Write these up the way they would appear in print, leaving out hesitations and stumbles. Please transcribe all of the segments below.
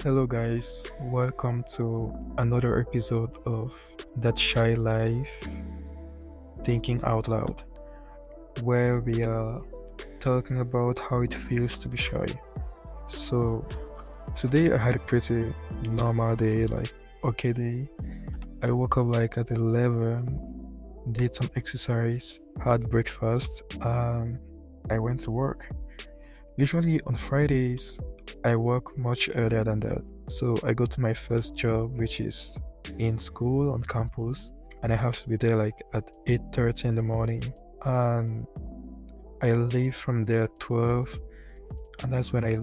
Hello, guys. Welcome to another episode of That Shy Life Thinking Out Loud, where we are talking about how it feels to be shy. So, today I had a pretty normal day, like, okay day. I woke up like at 11, did some exercise, had breakfast, and I went to work. Usually on Fridays, I work much earlier than that. So I go to my first job, which is in school on campus, and I have to be there like at 8:30 in the morning. And I leave from there at 12, and that's when I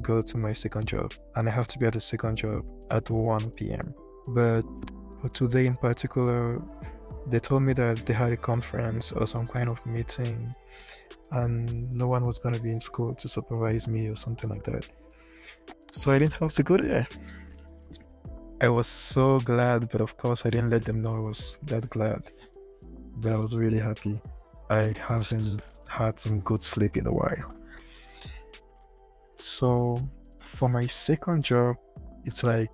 go to my second job. And I have to be at the second job at 1 p.m. But for today in particular, they told me that they had a conference or some kind of meeting and no one was going to be in school to supervise me or something like that. So I didn't have to go there. I was so glad, but of course I didn't let them know I was that glad. But I was really happy. I haven't had some good sleep in a while. So for my second job, it's like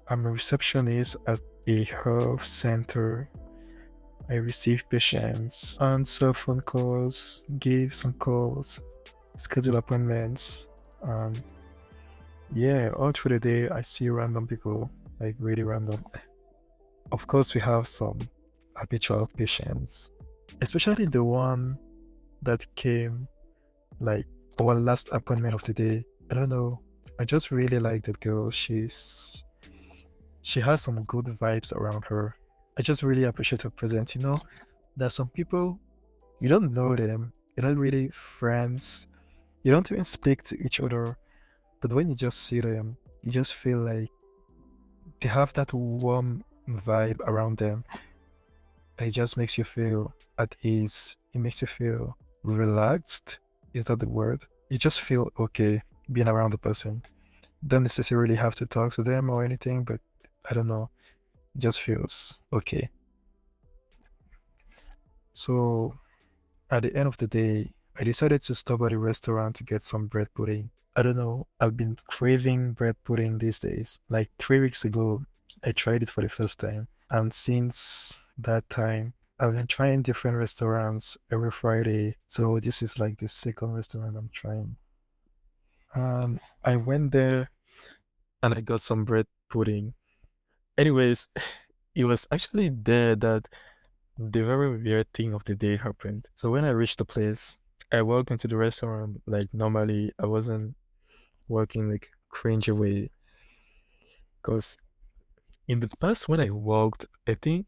I'm a receptionist at a health center. I receive patients, answer phone calls, give some calls, schedule appointments. Um, yeah, all through the day I see random people, like really random. Of course, we have some habitual patients, especially the one that came like our last appointment of the day. I don't know. I just really like that girl. She has some good vibes around her. I just really appreciate her presence. There's some people you don't know them, you're not really friends, you don't even speak to each other, but when you just see them, you just feel like they have that warm vibe around them, and it just makes you feel at ease. It makes you feel relaxed. Is that the word? You just feel okay being around the person. Don't necessarily have to talk to them or anything, but I don't know. It just feels okay. So at the end of the day, I decided to stop at a restaurant to get some bread pudding. I don't know, I've been craving bread pudding these days. Like 3 weeks ago, I tried it for the first time. And since that time, I've been trying different restaurants every Friday. So this is like the second restaurant I'm trying. I went there and I got some bread pudding. Anyways, it was actually there that the very weird thing of the day happened. So when I reached the place, I walked into the restaurant like normally. I wasn't walking like cringe away because in the past when I walked, I think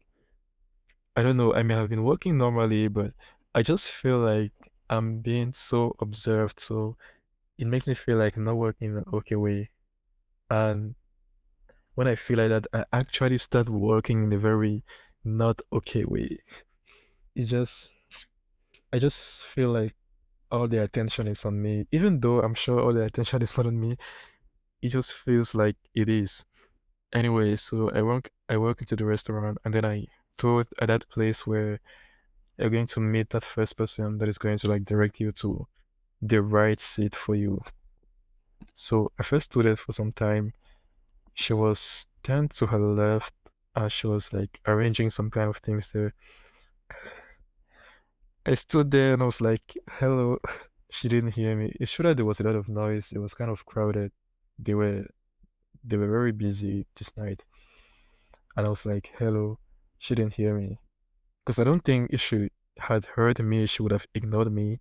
I don't know, I may have been walking normally, but I just feel like I'm being so observed, so it makes me feel like I'm not walking in an okay way. And when I feel like that, I actually start walking in a very not okay way. It just I just feel like all the attention is on me. Even though I'm sure all the attention is not on me, it just feels like it is. Anyway, so I walk into the restaurant and then I told at that place where you're going to meet that first person that is going to like direct you to the right seat for you. So I first stood there for some time. She was turned to her left and she was like arranging some kind of things there. I stood there and I was like, hello. She didn't hear me. It's true that there was a lot of noise. It was kind of crowded. They were they were very busy this night. And I was like, hello. She didn't hear me. Because I don't think if she had heard me, she would have ignored me.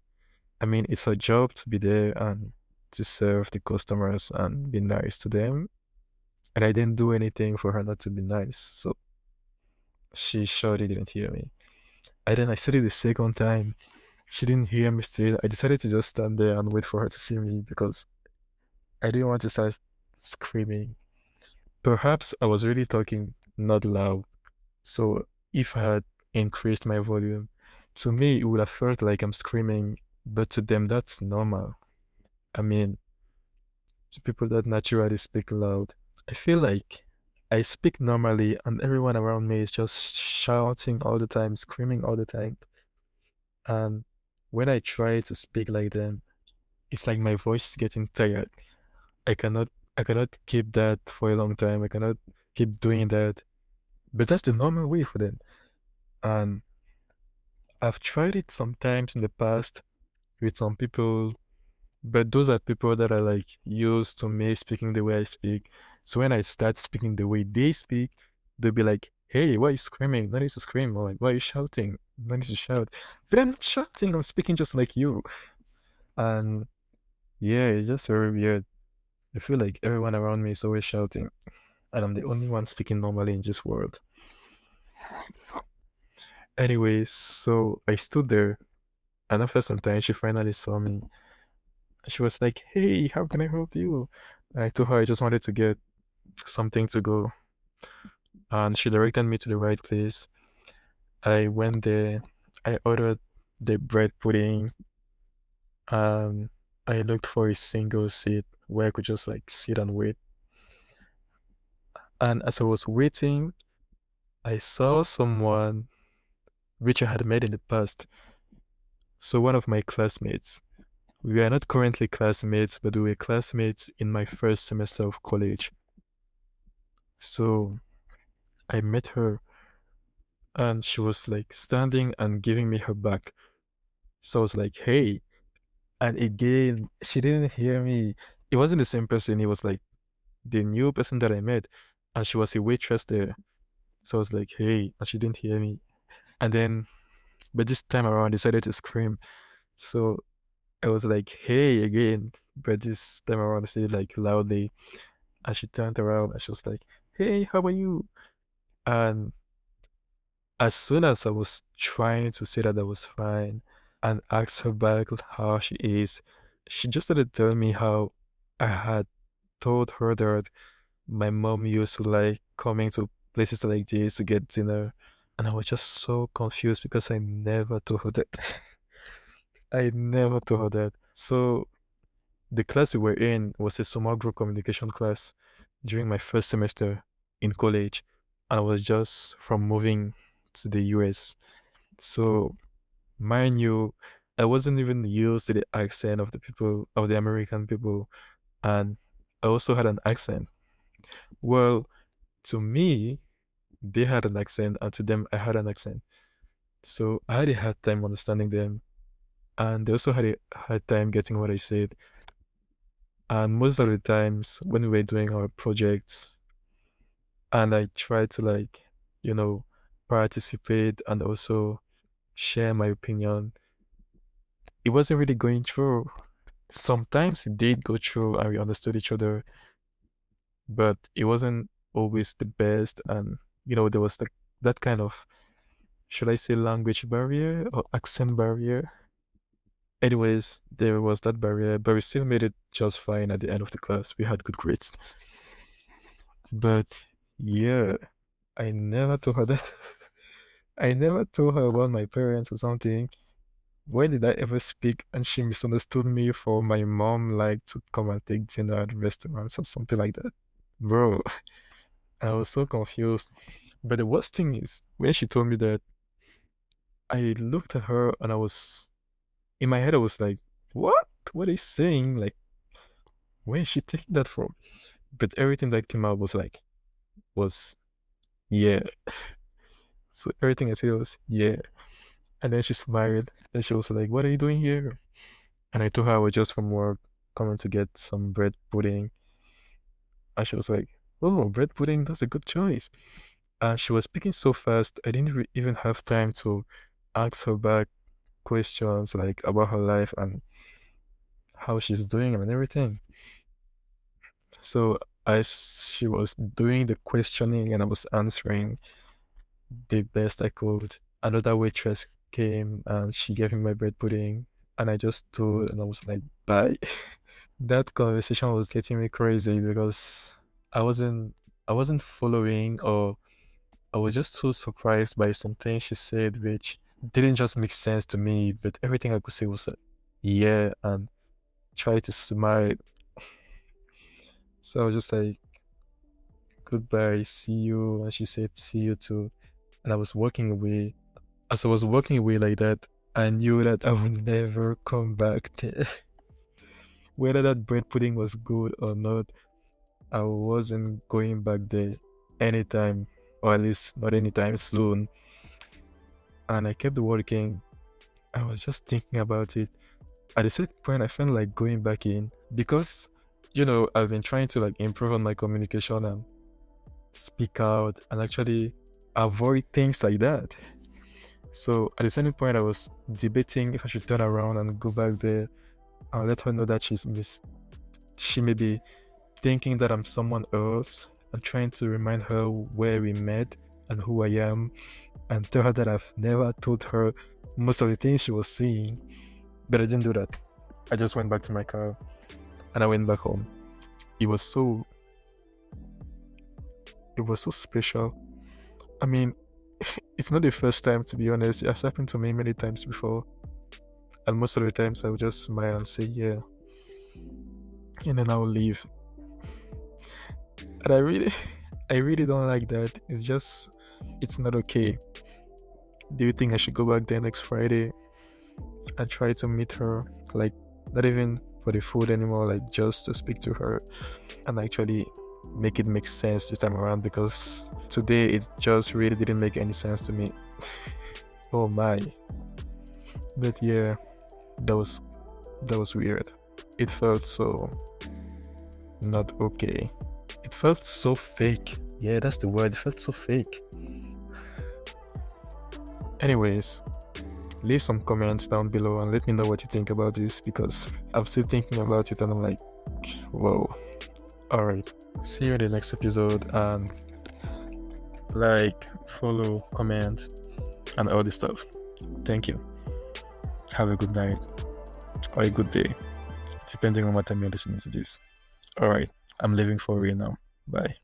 I mean, it's her job to be there and to serve the customers and be nice to them. And I didn't do anything for her not to be nice. So she surely didn't hear me. And then I said it the second time. She didn't hear me still. I decided to just stand there and wait for her to see me because I didn't want to start screaming. Perhaps I was really talking not loud. So if I had increased my volume, to me it would have felt like I'm screaming, but to them that's normal. I mean, to people that naturally speak loud, I feel like I speak normally and everyone around me is just shouting all the time, screaming all the time. And when I try to speak like them, it's like my voice is getting tired. I cannot I cannot keep that for a long time. I cannot keep doing that. But that's the normal way for them. And I've tried it sometimes in the past with some people, but those are people that are like used to me speaking the way I speak. So when I start speaking the way they speak, they'll be like, hey, why are you screaming? No need to scream. Or like, why are you shouting? No need to shout. But I'm not shouting, I'm speaking just like you. And yeah, it's just very weird. I feel like everyone around me is always shouting, and I'm the only one speaking normally in this world. Anyways, so I stood there, and after some time, she finally saw me. She was like, hey, how can I help you? And I told her I just wanted to get something to go, and she directed me to the right place. I went there, I ordered the bread pudding. Um, I looked for a single seat where I could just like sit and wait. And as I was waiting, I saw someone which I had met in the past. So one of my classmates. We are not currently classmates, but we were classmates in my first semester of college. So I met her and she was like standing and giving me her back. So I was like, hey. And again, she didn't hear me. It wasn't the same person. It was like the new person that I met. And she was a waitress there. So I was like, hey. And she didn't hear me. And then, but this time around, I decided to scream. So I was like, hey, again. But this time around, I said it like loudly. And she turned around and she was like, hey, how are you? And as soon as I was trying to say that I was fine and ask her back how she is, she just started telling me how I had told her that my mom used to like coming to places like this to get dinner. And I was just so confused because I never told her that. I never told her that. So the class we were in was a small group communication class during my first semester in college. And I was just from moving to the US. So, mind you, I wasn't even used to the accent of the people, of the American people. And I also had an accent. Well, to me, they had an accent, and to them, I had an accent. So I had a hard time understanding them. And they also had a hard time getting what I said. And most of the times when we were doing our projects, and I tried to like, you know, participate and also share my opinion, it wasn't really going through. Sometimes it did go through and we understood each other, but it wasn't always the best. And, there was that kind of, should I say, language barrier or accent barrier? Anyways, there was that barrier, but we still made it just fine at the end of the class. We had good grades. But yeah, I never told her that. I never told her about my parents or something. When did I ever speak and she misunderstood me for my mom like to come and take dinner at restaurants or something like that? Bro, I was so confused. But the worst thing is, when she told me that, I looked at her and in my head, I was like, what? What is she saying? Like, where is she taking that from? But everything that came out was, yeah. So everything I said was, yeah. And then she smiled and she was like, what are you doing here? And I told her I was just from work, coming to get some bread pudding. And she was like, oh, bread pudding, that's a good choice. And she was speaking so fast, I didn't even have time to ask her back questions like about her life and how she's doing and everything. So as she was doing the questioning and I was answering the best I could, another waitress came and she gave me my bread pudding and I just stood and I was like, bye. That conversation was getting me crazy because I wasn't I wasn't following, or I was just so surprised by something she said which didn't just make sense to me, but everything I could say was like, yeah, and try to smile. So I was just like, goodbye, see you. And she said, see you too. And I was walking away. As I was walking away like that, I knew that I would never come back there. Whether that bread pudding was good or not, I wasn't going back there anytime, or at least not anytime soon. And I kept working. I was just thinking about it. At a certain point, I felt like going back in because, I've been trying to like improve on my communication and speak out and actually avoid things like that. So at a certain point, I was debating if I should turn around and go back there and let her know that she may be thinking that I'm someone else and trying to remind her where we met and who I am and tell her that I've never told her most of the things she was saying. But I didn't do that. I just went back to my car and I went back home. It was so special. I mean, it's not the first time, to be honest. It has happened to me many times before. And most of the times I would just smile and say, yeah. And then I will leave. And I really don't like that. It's not okay. Do you think I should go back there next Friday and try to meet her? Like, not even for the food anymore, like just to speak to her and actually make it make sense this time around, because today it just really didn't make any sense to me. Oh my. But yeah, that was weird. It felt so not okay. It felt so fake. Yeah, that's the word. It felt so fake. Anyways, leave some comments down below and let me know what you think about this, because I'm still thinking about it and I'm like, whoa. Alright, see you in the next episode, and like, follow, comment, and all this stuff. Thank you. Have a good night or a good day, depending on what time you're listening to this. Alright, I'm leaving for real now. Bye.